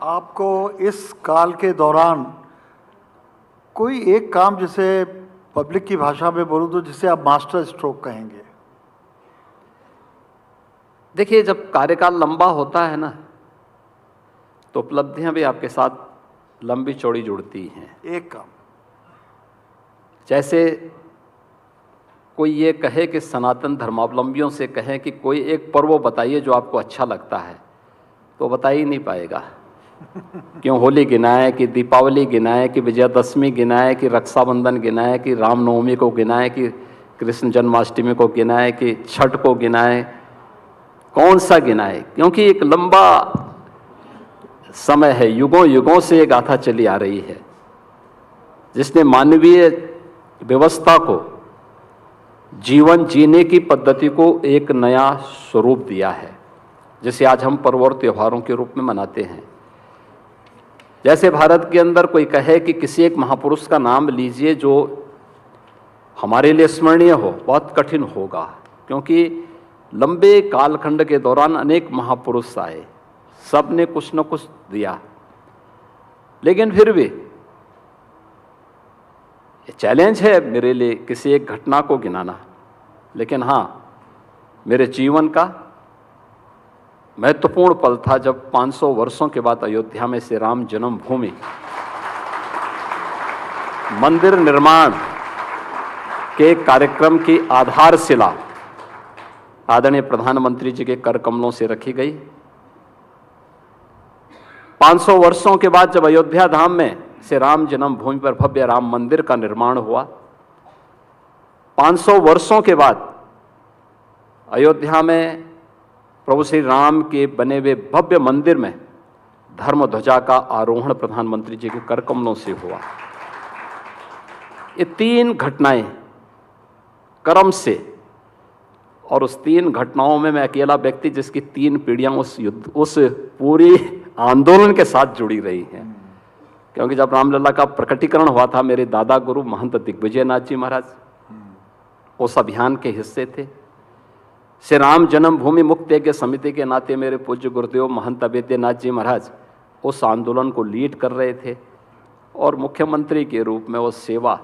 आपको इस काल के दौरान कोई एक काम, जिसे पब्लिक की भाषा में बोलूं तो जिसे आप मास्टर स्ट्रोक कहेंगे? देखिए, जब कार्यकाल लंबा होता है ना, तो उपलब्धियां भी आपके साथ लंबी चौड़ी जुड़ती हैं। एक काम। जैसे कोई ये कहे कि सनातन धर्मावलंबियों से कहे कि कोई एक पर्व बताइए जो आपको अच्छा लगता है, तो बता ही नहीं पाएगा। क्यों होली गिनाए, कि दीपावली गिनाए, कि विजयादशमी गिनाए, कि रक्षाबंधन गिनाए, कि रामनवमी को गिनाए, कि कृष्ण जन्माष्टमी को गिनाए, कि छठ को गिनाए, कौन सा गिनाए? क्योंकि एक लंबा समय है, युगों युगों से ये गाथा चली आ रही है, जिसने मानवीय व्यवस्था को, जीवन जीने की पद्धति को एक नया स्वरूप दिया है, जिसे आज हम पर्व और त्योहारों के रूप में मनाते हैं। जैसे भारत के अंदर कोई कहे कि किसी एक महापुरुष का नाम लीजिए जो हमारे लिए स्मरणीय हो, बहुत कठिन होगा, क्योंकि लंबे कालखंड के दौरान अनेक महापुरुष आए, सब ने कुछ न कुछ दिया। लेकिन फिर भी ये चैलेंज है मेरे लिए किसी एक घटना को गिनाना। लेकिन हाँ, मेरे जीवन का महत्वपूर्ण पल था जब 500 वर्षों के बाद अयोध्या में श्री राम जन्मभूमि मंदिर निर्माण के कार्यक्रम की आधारशिला आदरणीय प्रधानमंत्री जी के कर कमलों से रखी गई। 500 वर्षों के बाद जब अयोध्या धाम में श्री राम जन्मभूमि पर भव्य राम मंदिर का निर्माण हुआ, 500 वर्षों के बाद अयोध्या में प्रभु श्री राम के बने हुए भव्य मंदिर में धर्म ध्वजा का आरोहण प्रधानमंत्री जी के कर कमलों से हुआ। ये 3 घटनाएं क्रम से, और उस 3 घटनाओं में मैं अकेला व्यक्ति जिसकी 3 पीढ़ियां उस पूरी आंदोलन के साथ जुड़ी रही हैं। क्योंकि जब रामलला का प्रकटीकरण हुआ था, मेरे दादा गुरु महंत दिग्विजय नाथ जी महाराज उस अभियान के हिस्से थे। श्री राम जन्मभूमि मुक्त यज्ञ समिति के नाते मेरे पूज्य गुरुदेव महंत अवेद्यनाथ जी महाराज उस आंदोलन को लीड कर रहे थे, और मुख्यमंत्री के रूप में वो सेवा,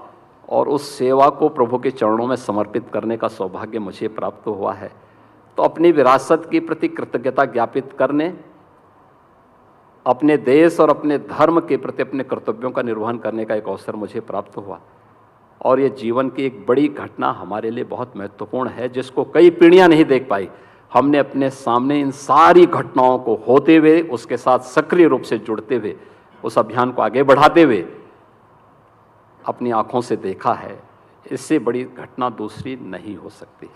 और उस सेवा को प्रभु के चरणों में समर्पित करने का सौभाग्य मुझे प्राप्त हुआ है। तो अपनी विरासत के प्रति कृतज्ञता ज्ञापित करने, अपने देश और अपने धर्म के प्रति अपने कर्तव्यों का निर्वहन करने का एक अवसर मुझे प्राप्त हुआ। और ये जीवन की एक बड़ी घटना हमारे लिए बहुत महत्वपूर्ण है, जिसको कई पीढ़ियां नहीं देख पाई। हमने अपने सामने इन सारी घटनाओं को होते हुए, उसके साथ सक्रिय रूप से जुड़ते हुए, उस अभियान को आगे बढ़ाते हुए अपनी आंखों से देखा है। इससे बड़ी घटना दूसरी नहीं हो सकती।